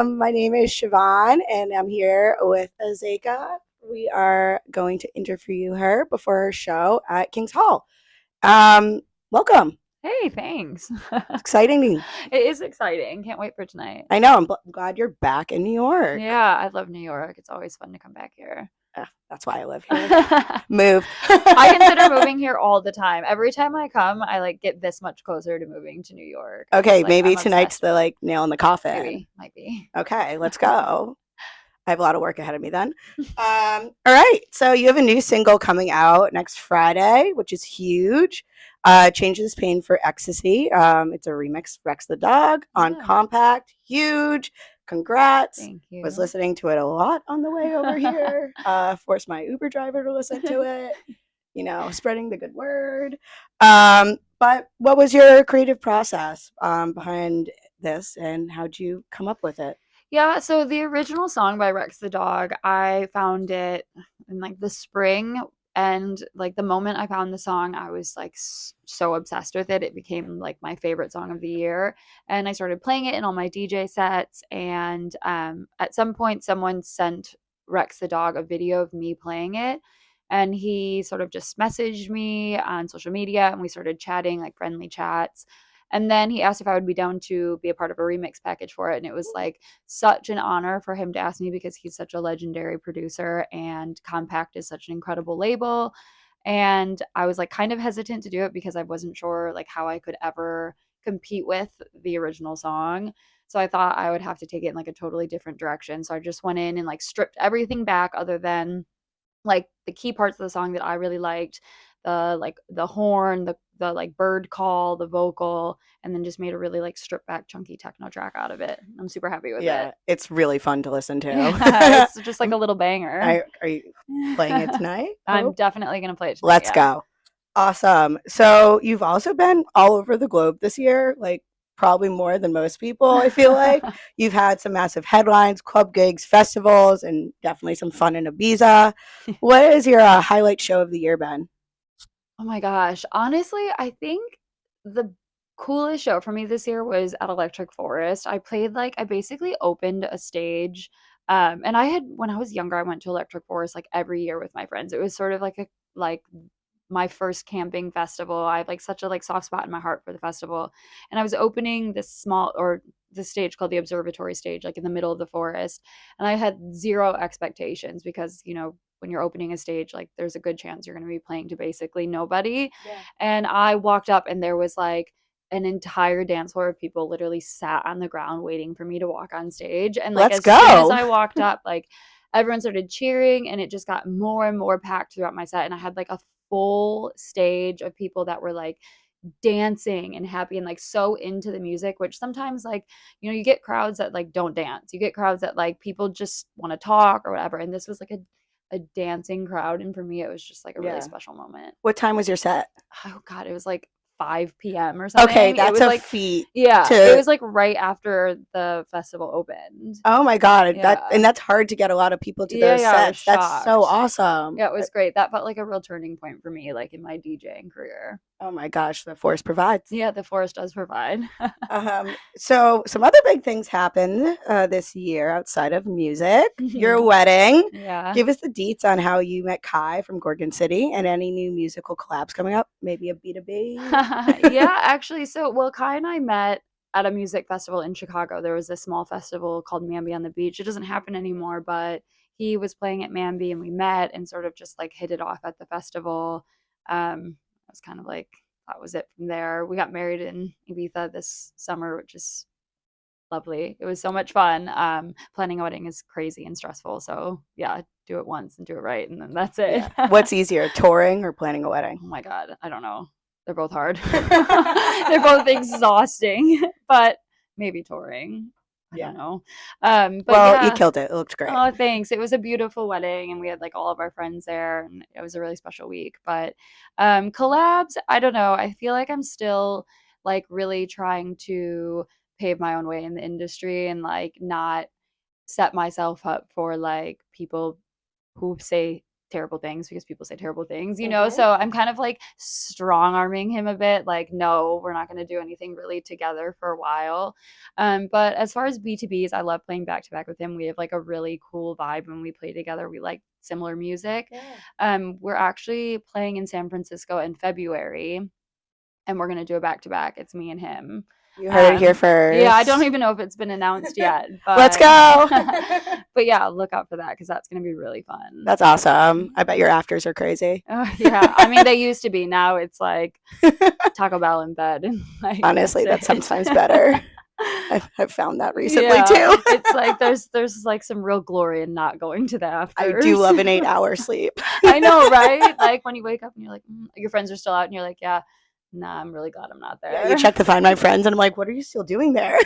My name is Siobhan, and I'm here with Azzecca. We are going to interview her before her show at King's Hall. Um, Welcome. Hey, thanks. It's exciting. It is exciting. Can't wait for tonight. I know. I'm glad you're back in New York. Yeah, I love New York. It's always fun to come back here. That's why I live here. I Move. consider moving here all the time. Every time I come, I like get this much closer to moving to New York. Okay, maybe I'm tonight's obsessed the with it. nail in the coffin. Maybe, might be. Okay, let's go. I have a lot of work ahead of me then. All right. So you have a new single coming out next Friday, which is huge. Changes Pain for Ecstasy. It's a remix, Rex the Dog on Yeah, Compact. Huge. Congrats. thank Was you. listening to it a lot on the way over here. Forced my Uber driver to listen to it. Spreading the good word. But what was your creative process behind this, and how'd you come up with it? Yeah, so the original song by Rex the Dog, I found it in like the spring. And like the moment I found the song, I was like so obsessed with it. It became like my favorite song of the year. And I started playing it in all my DJ sets. And at some point, someone sent Rex the Dog a video of me playing it. And he sort of just messaged me on social media and we started chatting, like friendly chats. And then he asked if I would be down to be a part of a remix package for it. And it was like such an honor for him to ask me because he's such a legendary producer and Compact is such an incredible label. And I was like kind of hesitant to do it because I wasn't sure like how I could ever compete with the original song. So I thought I would have to take it in like a totally different direction. So I just went in and like stripped everything back other than like the key parts of the song that I really liked, the horn, the like bird call, the vocal, and then just made a really like stripped back chunky techno track out of it. I'm super happy with Yeah, it. it's really fun to listen Yeah, to. it's just like a little banger. Are you playing it tonight? I'm Hope. definitely gonna play it tonight. Let's Yeah. go. Awesome. So you've also been all over the globe this year, like probably more than most people, I feel like. You've had some massive headlines, club gigs, festivals, and definitely some fun in Ibiza. What is your highlight show of the year been? Oh my gosh. Honestly, I think the coolest show for me this year was at Electric Forest. I basically opened a stage. And I had, when I was younger, I went to Electric Forest like every year with my friends. It was sort of like my first camping festival. I have like such a like soft spot in my heart for the festival. And I was opening this stage called the Observatory stage, like in the middle of the forest. And I had zero expectations because, when you're opening a stage, like there's a good chance you're going to be playing to basically nobody. Yeah. And I walked up and there was like an entire dance floor of people literally sat on the ground waiting for me to walk on stage. And like Let's as soon as go. I walked up, like everyone started cheering and it just got more and more packed throughout my set. And I had like a full stage of people that were like dancing and happy and like so into the music, which sometimes like, you get crowds that like don't dance. You get crowds that like people just want to talk or whatever. And this was like a dancing crowd. And for me, it was just like a really Yeah. special moment. What time was your set? Oh God, it was like 5 p.m. or Okay, something. It that's was a like, feat yeah, it to. was like right after the festival opened. Oh my god, Yeah. that's hard to get a lot of people to Yeah, those yeah, I was sets. That's so shocked. awesome. Yeah, it was great. That felt like a real turning point for me, like in my DJing career. Oh my gosh, the force provides. Yeah, the forest does provide. So some other big things happened this year outside of music. Your wedding. Yeah. Give us the deets on how you met Kai from Gorgon City and any new musical collabs coming up. Maybe a B2B. Yeah, actually, well, Kai and I met at a music festival in Chicago. There was a small festival called Mamby on the Beach. It doesn't happen anymore, but he was playing at Mamby and we met and sort of just like hit it off at the festival. I was kind of like, that was it from there. We got married in Ibiza this summer, which is lovely. It was so much fun. Planning a wedding is crazy and stressful. So yeah, do it once and do it right, and then that's it. Yeah. What's easier, touring or planning a wedding? Oh my God, I don't know. They're both hard. They're both exhausting, but maybe touring. I Yeah. don't know. But Well, you yeah. killed it. It looked great. Oh, thanks. It was a beautiful wedding, and we had like all of our friends there, and it was a really special week. But collabs, I don't know. I feel like I'm still like really trying to pave my own way in the industry and like not set myself up for like people who say terrible things because people say terrible things, you know? So I'm kind of like strong arming him a bit, like, no, we're not going to do anything really together for a while. But as far as B2Bs, I love playing back to back with him. We have like a really cool vibe when we play together. We like similar music. We're actually playing in San Francisco in February, and we're going to do a back to back. It's me and him. You heard it here first. Yeah, I don't even know if it's been announced yet. But Let's go. but yeah, look out for that because that's going to be really fun. That's awesome. I bet your afters are crazy. Yeah, I mean they used to be. Now it's like Taco Bell in bed. And like, honestly, that's sometimes better. I've found that recently yeah, too. It's like there's like some real glory in not going to the afters. I do love an 8-hour sleep. I know, right? Like when you wake up and you're like, your friends are still out, and you're like, yeah. Nah, I'm really glad I'm not there. Yeah, you check to find my friends, and I'm like, what are you still doing there?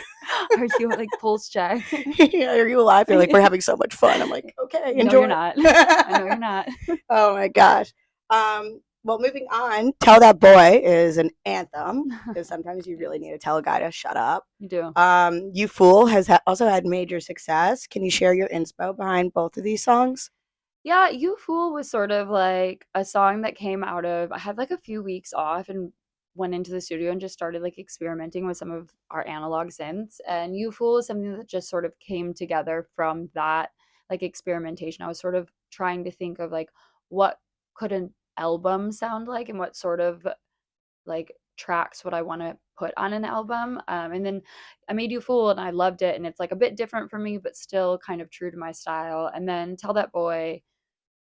Are you like pulse check? Yeah, are you alive? They're like, we're having so much fun. I'm like, okay, enjoy. No, you're not. I know you're not. Oh my gosh. Well, moving on, Tell That Boy is an anthem because sometimes you really need to tell a guy to shut up. You do. You Fool has also had major success. Can you share your inspo behind both of these songs? Yeah, You Fool was sort of like a song that came out of, I had like a few weeks off and went into the studio and just started like experimenting with some of our analog synths. And You Fool is something that just sort of came together from that like experimentation. I was sort of trying to think of like what could an album sound like and what sort of like tracks would I want to put on an album. And then I made You Fool and I loved it. And it's like a bit different for me, but still kind of true to my style. And then Tell That Boy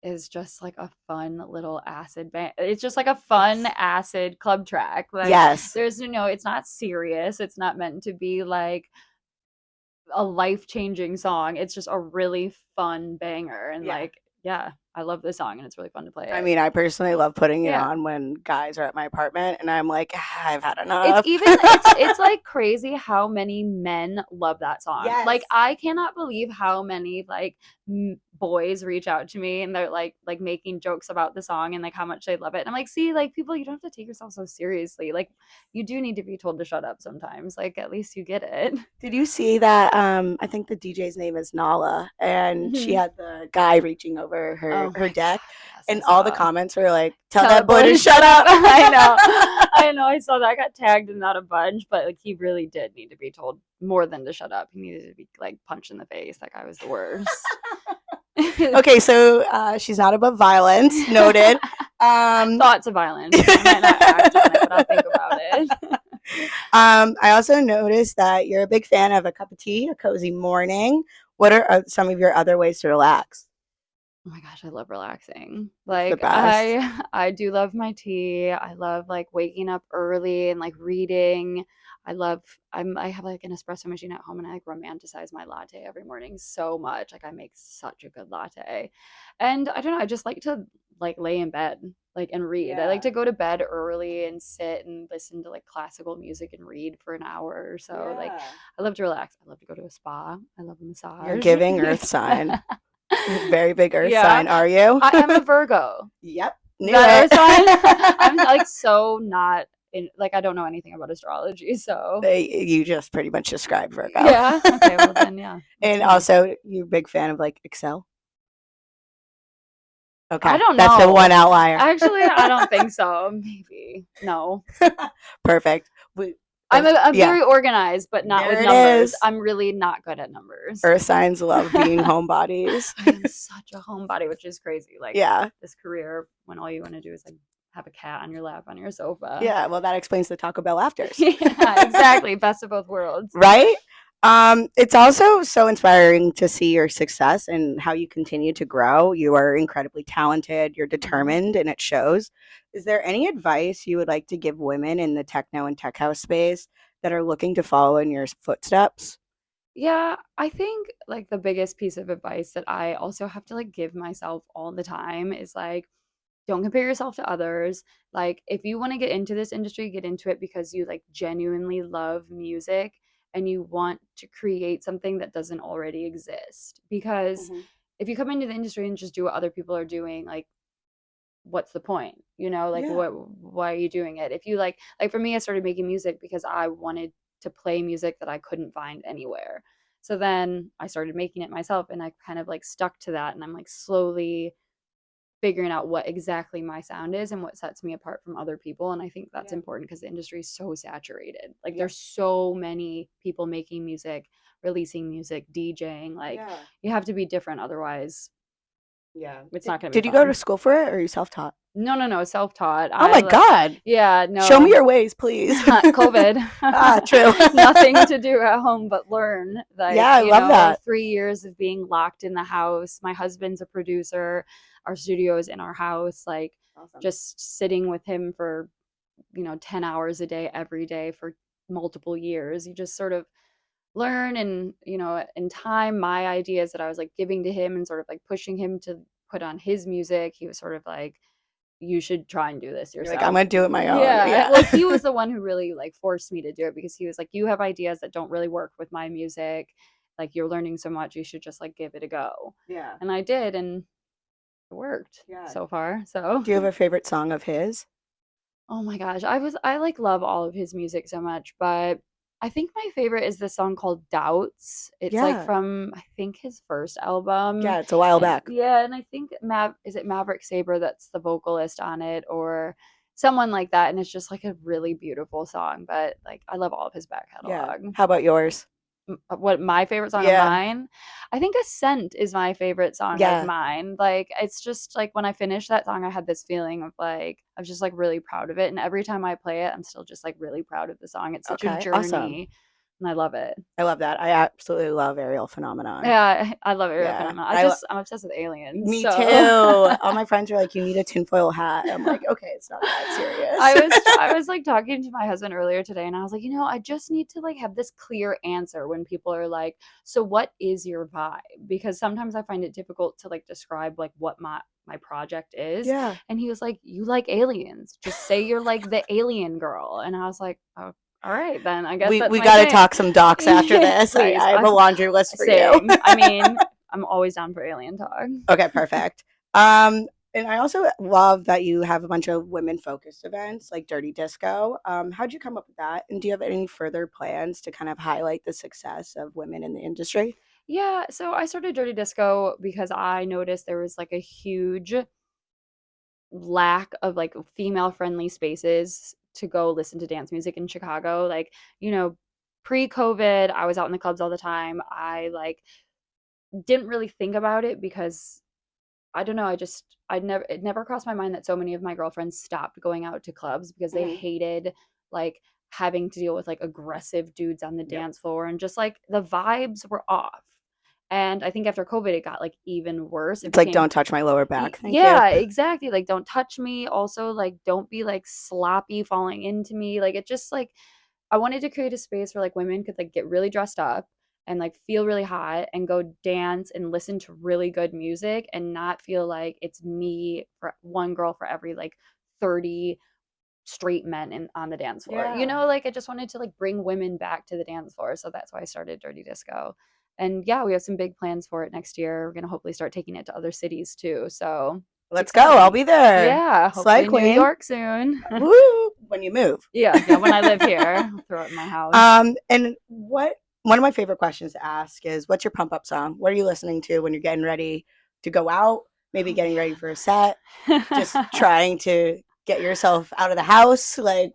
is just like a fun little acid band. It's just like a fun acid club track. Like, yes. There's, it's not serious. It's not meant to be like a life-changing song. It's just a really fun banger. And like, yeah, I love this song and it's really fun to play it. I mean, I personally love putting it on when guys are at my apartment and I'm like, I've had enough. It's like crazy how many men love that song. Yes. Like I cannot believe how many like boys reach out to me and they're like making jokes about the song and like how much they love it. And I'm like, see, like people, you don't have to take yourself so seriously. Like you do need to be told to shut up sometimes. Like at least you get it. Did you see that? I think the DJ's name is Nala, and she had the guy reaching over her deck, and all the comments were like, "Tell that boy to shut up." I know. I saw that. I got tagged in that a bunch, but like he really did need to be told more than to shut up. He needed to be like punched in the face. That guy was the worst. Okay, so she's not above violence. Noted. Thoughts of violence. I might not act on it, but I'll think about it. I also noticed that you're a big fan of a cup of tea, a cozy morning. What are some of your other ways to relax? Oh my gosh, I love relaxing. Like I do love my tea. I love like waking up early and like reading. I have like an espresso machine at home and I like romanticize my latte every morning so much. Like I make such a good latte. And I don't know, I just like to like lay in bed like and read. Yeah. I like to go to bed early and sit and listen to like classical music and read for an hour or so. Yeah. Like I love to relax. I love to go to a spa. I love a massage. You're giving earth sign. Very big earth sign, are you? I am a Virgo. Yep. Earth sign? I'm like so not like I don't know anything about astrology, so you just pretty much described Virgo. Yeah. Okay. Well then, yeah. And also, you're a big fan of like Excel. Okay. I don't know. That's the one outlier. Actually, I don't think so. Maybe no. Perfect. I'm very organized, but not with numbers. I'm really not good at numbers. Earth signs love being homebodies. I'm such a homebody, which is crazy. Like this career when all you want to do is like have a cat on your lap on your sofa. Yeah, well that explains the Taco Bell afters. Yeah, exactly. Best of both worlds. Right? It's also so inspiring to see your success and how you continue to grow. You are incredibly talented, you're determined, and it shows. Is there any advice you would like to give women in the techno and tech house space that are looking to follow in your footsteps? Yeah, I think like the biggest piece of advice that I also have to like give myself all the time is like, don't compare yourself to others. Like if you want to get into this industry, get into it because you like genuinely love music and you want to create something that doesn't already exist. Because if you come into the industry and just do what other people are doing, like what's the point? Like why are you doing it? If you like for me, I started making music because I wanted to play music that I couldn't find anywhere. So then I started making it myself and I kind of like stuck to that and I'm like slowly figuring out what exactly my sound is and what sets me apart from other people. And I think that's Yeah. important because the industry is so saturated. Like Yeah. there's so many people making music, releasing music, DJing. Like Yeah. you have to be different, otherwise Yeah. it's not going to be Did you go to fun. school for it, or are you self-taught? No, self-taught. Oh my God. Yeah, Show me no. your ways, please. COVID. True. Nothing to do at home but learn. Like, Yeah, I love that. 3 years of being locked in the house. My husband's a producer. Our studio is in our house. Like, Awesome. just sitting with him for, 10 hours a day, every day for multiple years. You just sort of learn and, in time, my ideas that I was like giving to him and sort of like pushing him to put on his music, he was sort of like, you should try and do this You're yourself. like, I'm gonna do it my own. Yeah. Well, he was the one who really like forced me to do it because he was like, you have ideas that don't really work with my music. Like you're learning so much, you should just like give it a go. Yeah. And I did, and it worked so far. So Do you have a favorite song of his? oh my gosh, I like love all of his music so much, but I think my favorite is the song called Doubts. It's like Yeah. from I think his first album. Yeah, it's a while back. Yeah, and I think is it Maverick Sabre that's the vocalist on it or someone like that, and it's just like a really beautiful song, but like I love all of his back Yeah. catalog. How about yours? What my favorite song of Yeah. mine? I think Ascent is my favorite song Yeah. of mine. Like it's just like when I finished that song I had this feeling of like I was just like really proud of it, and every time I play it I'm still just like really proud of the song. It's such a Okay, journey awesome. and I love it. I love that. I absolutely love Aerial Phenomenon. Yeah, I love Aerial Yeah. Phenomenon. I'm obsessed with aliens. Me so. too. All my friends are like, you need a tinfoil hat. I'm like, okay, it's not that serious. I was like talking to my husband earlier today and I was like, I just need to like have this clear answer when people are like, so what is your vibe? Because sometimes I find it difficult to like describe like what my project is. Yeah. And he was like, you like aliens. Just say you're like the alien girl. And I was like, oh, all right, then I guess we that's got to thing. talk some docs after this. Please. I have a laundry list for Same. you. I mean, I'm always down for alien talk. Okay, perfect. And I also love that you have a bunch of women-focused events like Dirty Disco. How'd you come up with that? And do you have any further plans to kind of highlight the success of women in the industry? Yeah, so I started Dirty Disco because I noticed there was like a huge lack of like female-friendly spaces to go listen to dance music in Chicago. Like, pre-COVID, I was out in the clubs all the time. I like didn't really think about it because I don't know, it never crossed my mind that so many of my girlfriends stopped going out to clubs because they hated like having to deal with like aggressive dudes on the dance floor and just like the vibes were off. And I think after COVID it got like even worse. It's like, don't touch my lower back. Thank yeah, you. exactly. Like don't touch me. Also like don't be like sloppy falling into me. Like it just like I wanted to create a space where like women could like get really dressed up and like feel really hot and go dance and listen to really good music and not feel like it's me for one girl for every like 30 straight men on the dance floor. Yeah. Like I just wanted to like bring women back to the dance floor. So that's why I started Dirty Disco. And yeah, we have some big plans for it next year. We're going to hopefully start taking it to other cities too. So let's go. I'll be there. Yeah, hopefully New York soon. Woo! When you move. Yeah, when I live here, I'll throw it in my house. And one of my favorite questions to ask is, what's your pump up song? What are you listening to when you're getting ready to go out? Maybe getting ready for a set, just trying to get yourself out of the house. Like,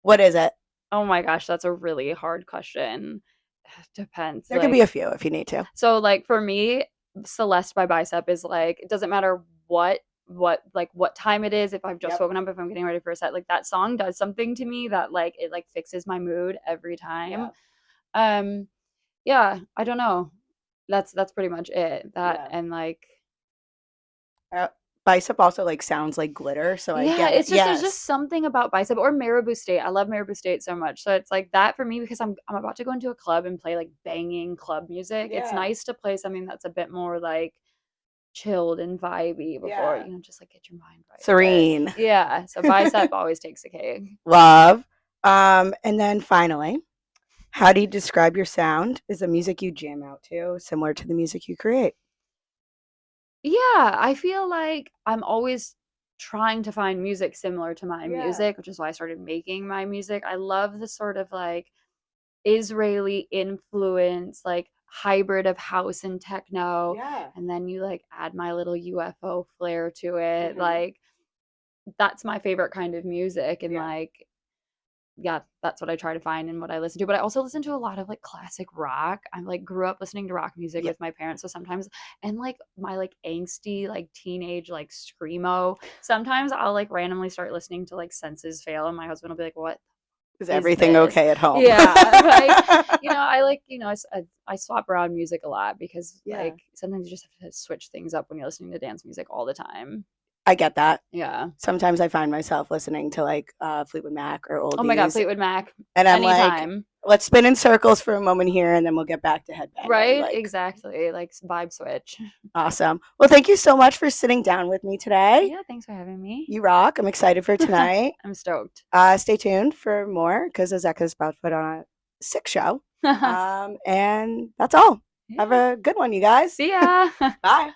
what is it? Oh my gosh, that's a really hard question. Depends. There could be a few if you need to. So like for me, Celeste by Bicep is like, it doesn't matter what time it is, if I've just woken up, if I'm getting ready for a set, like that song does something to me that like it like fixes my mood every time. Yeah, I don't know. That's pretty much it. And like Bicep also like sounds like glitter, so I get it. It's just there's just something about Bicep or Marabou State. I love Marabou State so much. So it's like that for me because I'm about to go into a club and play like banging club music. It's nice to play something that's a bit more like chilled and vibey before just like get your mind right. Serene. Yeah. So Bicep always takes the cake. Love. And then finally, how do you describe your sound? Is the music you jam out to similar to the music you create? Yeah, I feel like I'm always trying to find music similar to my music, which is why I started making my music. I love the sort of like Israeli influence, like hybrid of house and techno, Yeah. and then you like add my little UFO flair to it. Mhm. Like that's my favorite kind of music, and Yeah. like yeah, that's what I try to find and what I listen to. But I also listen to a lot of like classic rock. I like grew up listening to rock music Yeah. with my parents, so sometimes and like my like angsty like teenage like screamo. Sometimes I'll like randomly start listening to like Senses Fail, and my husband will be like, "What Is is everything this?" okay at home? Yeah, like I like I swap around music a lot because Yeah. like sometimes you just have to switch things up when you're listening to dance music all the time. I get that. Yeah. Sometimes I find myself listening to like Fleetwood Mac or Oh my god, oldies, Fleetwood Mac, and I'm like, anytime. let's spin in circles for a moment here, and then we'll get back to headbanging. Right? Like, Exactly. Like vibe switch. awesome. Well, thank you so much for sitting down with me today. Yeah, thanks for having me. You rock. I'm excited for tonight. I'm stoked. Stay tuned for more because Azzecca's about to put on a sick show. And that's all. Have Yeah. a good one, you guys. See ya. Bye.